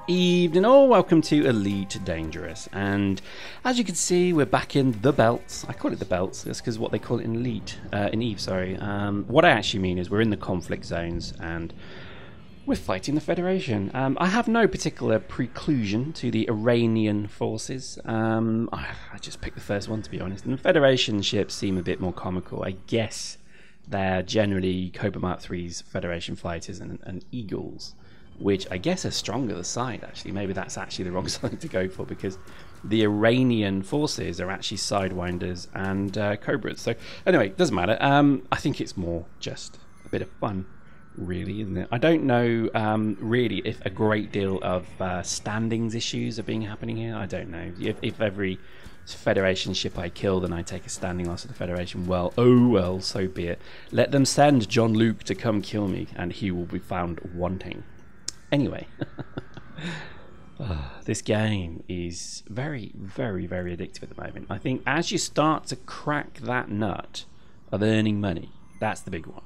Evening all, welcome to Elite Dangerous, and as you can see we're back in the belts. I call it the belts, that's because what they call it in Elite, in Eve, sorry. What I actually mean is we're in the conflict zones and we're fighting the Federation. I have no particular preclusion to the Iranian forces. I just picked the first one, to be honest, and the Federation ships seem a bit more comical. I guess they're generally Cobra Mark III's Federation fighters and Eagles, which I guess are stronger the side, actually. Maybe that's actually the wrong side to go for, because the Iranian forces are actually Sidewinders and Cobras. So anyway, it doesn't matter. I think it's more just a bit of fun, really, isn't it? I don't know really if a great deal of standings issues are happening here. I don't know. If every Federation ship I kill, then I take a standing loss of the Federation, well, oh well, so be it. Let them send John Luke to come kill me, and he will be found wanting. Anyway, this game is very, very, very addictive at the moment. I think as you start to crack that nut of earning money, that's the big one.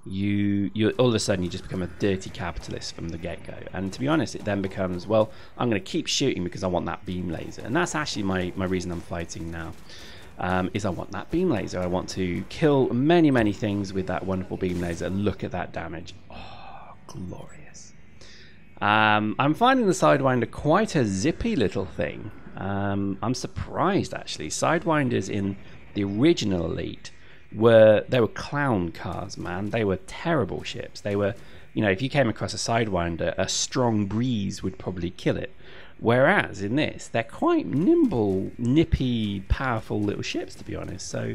You all of a sudden you just become a dirty capitalist from the get-go. And to be honest, it then becomes, well, I'm going to keep shooting because I want that beam laser. And that's actually my reason I'm fighting now. Is I want that beam laser. I want to kill many, many things with that wonderful beam laser and look at that damage. Oh, glorious. I'm finding the Sidewinder quite a zippy little thing. I'm surprised, actually. Sidewinders in the original Elite were clown cars, man. They were terrible ships. They were, you know, if you came across a Sidewinder, a strong breeze would probably kill it. Whereas in this, they're quite nimble, nippy, powerful little ships, to be honest. So,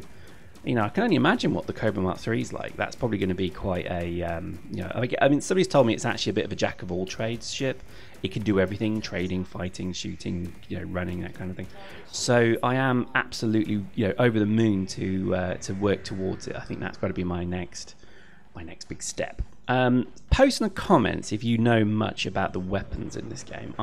you know, I can only imagine what the Cobra Mark III is like. That's probably going to be quite a, you know, I mean, somebody's told me it's actually a bit of a jack of all trades ship. It can do everything: trading, fighting, shooting, you know, running, that kind of thing. So I am absolutely, you know, over the moon to work towards it. I think that's got to be my next big step. Post in the comments if you know much about the weapons in this game.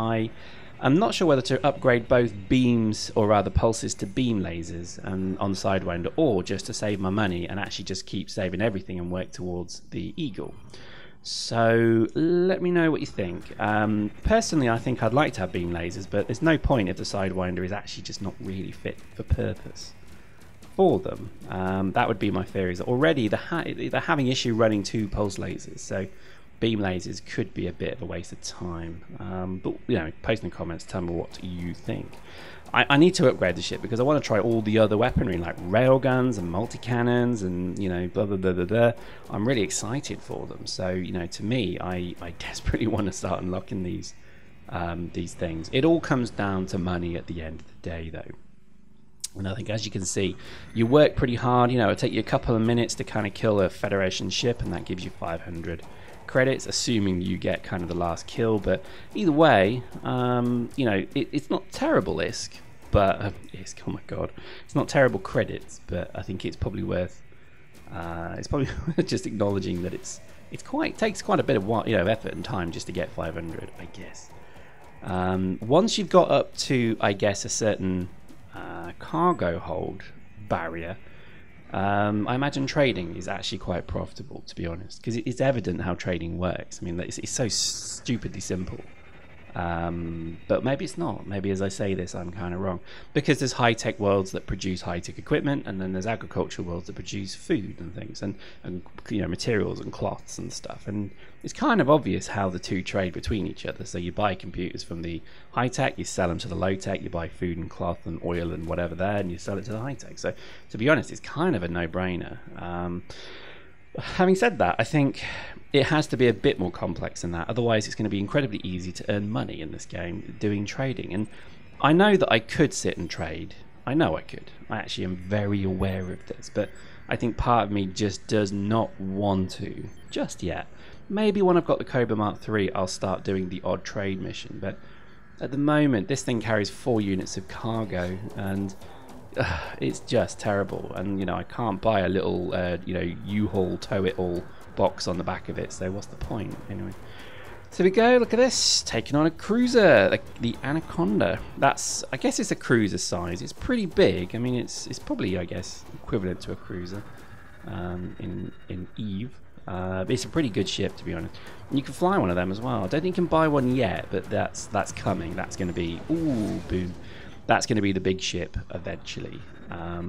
I'm not sure whether to upgrade both beams, or rather pulses, to beam lasers on Sidewinder, or just to save my money and actually just keep saving everything and work towards the Eagle. So let me know what you think. Personally, I think I'd like to have beam lasers, but there's no point if the Sidewinder is actually just not really fit for purpose for them. That would be my theory. Is that already they're having issue running 2 pulse lasers, so beam lasers could be a bit of a waste of time. But, you know, post in the comments, tell me what you think. I need to upgrade the ship because I want to try all the other weaponry, like railguns and multi-cannons and, you know, blah, blah, blah, blah, blah. I'm really excited for them. So, you know, to me, I desperately want to start unlocking these things. It all comes down to money at the end of the day, though. And I think, as you can see, you work pretty hard. You know, it'll take you a couple of minutes to kind of kill a Federation ship, and that gives you 500 credits, assuming you get kind of the last kill. But either way, you know, it's not terrible-esque, but oh my god, it's not terrible credits. But I think it's probably worth just acknowledging that it takes quite a bit of, you know, effort and time just to get 500, I guess. Once you've got up to, I guess, a certain cargo hold barrier, I imagine trading is actually quite profitable, to be honest, because it's evident how trading works. I mean, it's so stupidly simple. But maybe it's not. Maybe as I say this, I'm kind of wrong. Because there's high-tech worlds that produce high-tech equipment, and then there's agricultural worlds that produce food and things, and you know, materials and cloths and stuff. And it's kind of obvious how the two trade between each other. So you buy computers from the high-tech, you sell them to the low-tech, you buy food and cloth and oil and whatever there, and you sell it to the high-tech. So to be honest, it's kind of a no-brainer. Having said that, I think it has to be a bit more complex than that. Otherwise, it's going to be incredibly easy to earn money in this game doing trading. And I know that I could sit and trade. I know I could. I actually am very aware of this. But I think part of me just does not want to just yet. Maybe when I've got the Cobra Mark III, I'll start doing the odd trade mission. But at the moment, this thing carries 4 units of cargo, and it's just terrible. And, you know, I can't buy a little, you know, U-Haul tow-it-all box on the back of it, so what's the point? Anyway, so we go, look at this, taking on a cruiser, like the Anaconda. That's, I guess it's a cruiser size. It's pretty big. I mean, it's probably, I guess, equivalent to a cruiser in Eve. But it's a pretty good ship, to be honest. And you can fly one of them as well. I don't think you can buy one yet, but that's coming. That's going to be, ooh, boom. That's going to be the big ship eventually.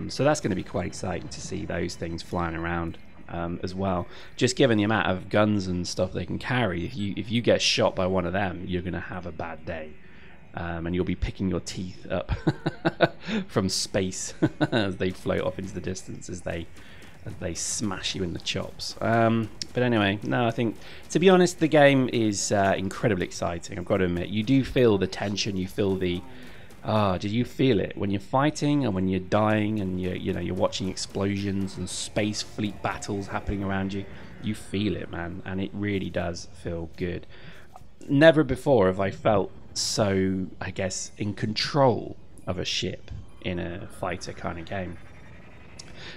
So that's going to be quite exciting to see those things flying around as well. Just given the amount of guns and stuff they can carry, if you get shot by one of them, you're going to have a bad day. And you'll be picking your teeth up from space as they float off into the distance, as they smash you in the chops. But anyway, no, I think, to be honest, the game is incredibly exciting. I've got to admit, you do feel the tension, you feel the... did you feel it when you're fighting and when you're dying and you're watching explosions and space fleet battles happening around you? You feel it, man, and it really does feel good. Never before have I felt so, I guess, in control of a ship in a fighter kind of game.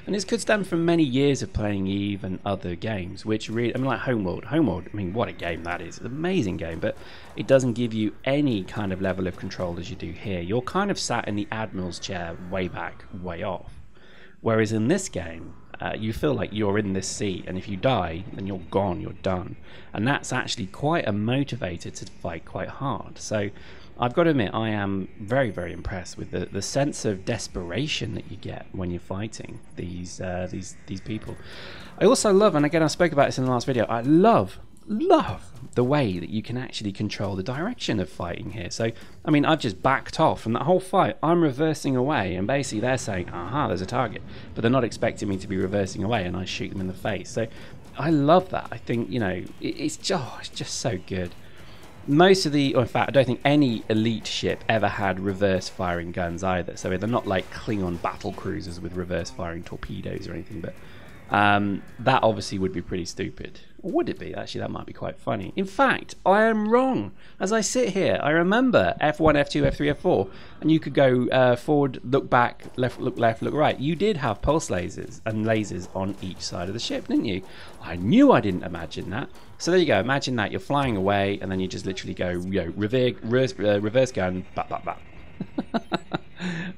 And this could stem from many years of playing EVE and other games, which really, I mean, like Homeworld, I mean, what a game that is. An amazing game, but it doesn't give you any kind of level of control as you do here. You're kind of sat in the Admiral's chair way back, way off. Whereas in this game, you feel like you're in this seat, and if you die, then you're gone, you're done. And that's actually quite a motivator to fight quite hard. So I've got to admit, I am very, very impressed with the sense of desperation that you get when you're fighting these people. I also love, and again I spoke about this in the last video, I love the way that you can actually control the direction of fighting here. So, I mean, I've just backed off from that whole fight. I'm reversing away, and basically they're saying, aha, there's a target. But they're not expecting me to be reversing away, and I shoot them in the face. So I love that. I think, you know, it's just so good. Most of the, or in fact, I don't think any elite ship ever had reverse firing guns either. So they're not like Klingon battle cruisers with reverse firing torpedoes or anything, but that obviously would be pretty stupid. Or would it be? Actually, that might be quite funny. In fact, I am wrong. As I sit here, I remember F1, F2, F3, F4, and you could go forward, look back, left, look right. You did have pulse lasers and lasers on each side of the ship, didn't you? I knew I didn't imagine that. So there you go. Imagine that you're flying away, and then you just literally go, reverse gun, bap, bap, bap.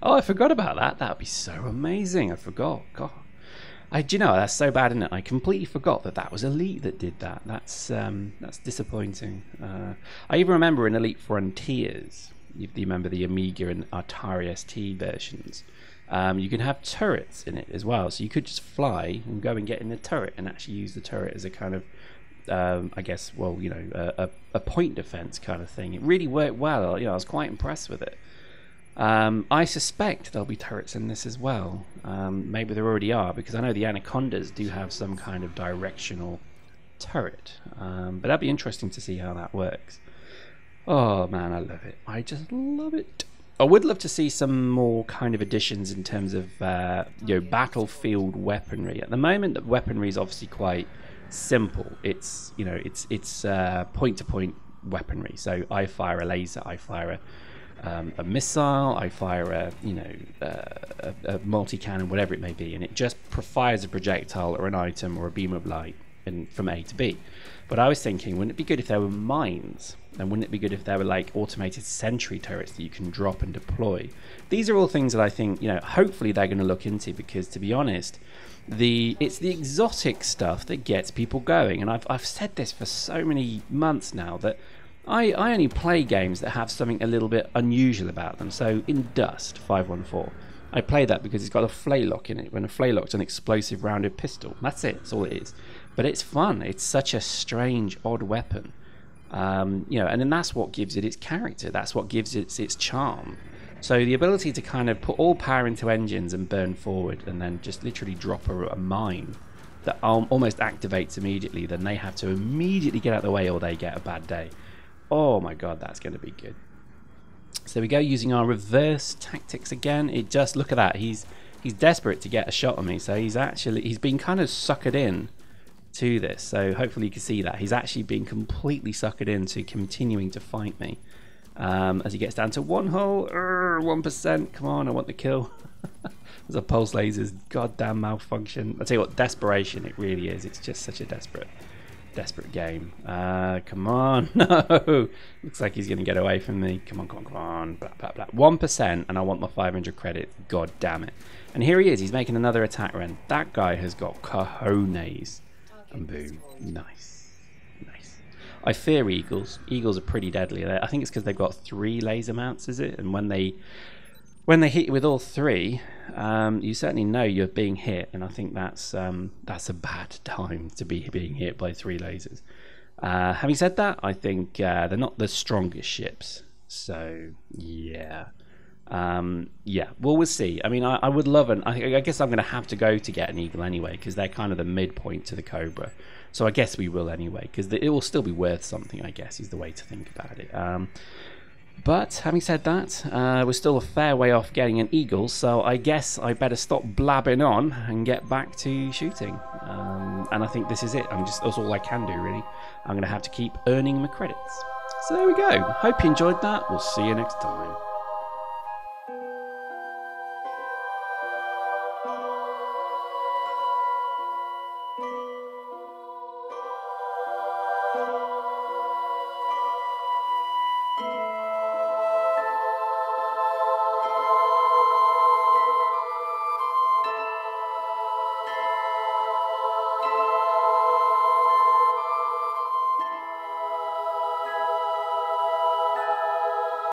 Oh, I forgot about that. That would be so amazing. I forgot. God. Do you know, that's so bad, isn't it? I completely forgot that was Elite that did that. That's disappointing. I even remember in Elite Frontiers, if you remember the Amiga and Atari ST versions, you can have turrets in it as well. So you could just fly and go and get in the turret and actually use the turret as a kind of, I guess, well, you know, a point defense kind of thing. It really worked well. You know, I was quite impressed with it. I suspect there'll be turrets in this as well. Maybe there already are, because I know the Anacondas do have some kind of directional turret. But that'd be interesting to see how that works. Oh man, I love it. I just love it. I would love to see some more kind of additions in terms of you know, battlefield weaponry. At the moment, the weaponry is obviously quite simple. It's, you know, it's point-to-point weaponry. So I fire a laser, I fire a missile, I fire a multi-cannon, whatever it may be, and it just fires a projectile or an item or a beam of light from A to B. But I was thinking, wouldn't it be good if there were mines? And wouldn't it be good if there were like automated sentry turrets that you can drop and deploy? These are all things that I think, you know, hopefully they're going to look into, because to be honest, it's the exotic stuff that gets people going. And I've said this for so many months now, that I only play games that have something a little bit unusual about them. So in Dust 514, I play that because it's got a flaylock in it. When a flaylock's an explosive rounded pistol, that's it. That's all it is. But it's fun. It's such a strange, odd weapon, you know. And then that's what gives it its character. That's what gives it its charm. So the ability to kind of put all power into engines and burn forward, and then just literally drop a mine that almost activates immediately. Then they have to immediately get out of the way, or they get a bad day. Oh my god, that's going to be good. So we go using our reverse tactics again. It just, look at that. He's desperate to get a shot on me. So he's been kind of suckered in to this. So hopefully you can see that. He's actually been completely suckered into continuing to fight me. As he gets down to one hull, 1%. Come on, I want the kill. There's a pulse laser's goddamn malfunction. I'll tell you what, desperation, it really is. It's just such a desperate game. Come on. No, looks like he's gonna get away from me. Come on, come on. Blah, blah, blah. 1%, and I want my 500 credits. God damn it. And here he is. He's making another attack run. That guy has got cojones. And boom. Nice. Nice. I fear eagles. Eagles are pretty deadly. I think it's because they've got 3 laser mounts, is it? And when they hit you with all 3, you certainly know you're being hit, and I think that's a bad time to be being hit by 3 lasers. Having said that, I think they're not the strongest ships, so yeah. Yeah, well, we'll see. I mean, I would love I guess I'm going to have to go to get an eagle anyway, because they're kind of the midpoint to the Cobra. So I guess we will anyway, because it will still be worth something, I guess, is the way to think about it. But having said that, we're still a fair way off getting an eagle, so I guess I better stop blabbing on and get back to shooting. And I think this is it. That's all I can do, really. I'm going to have to keep earning my credits. So there we go. Hope you enjoyed that. We'll see you next time.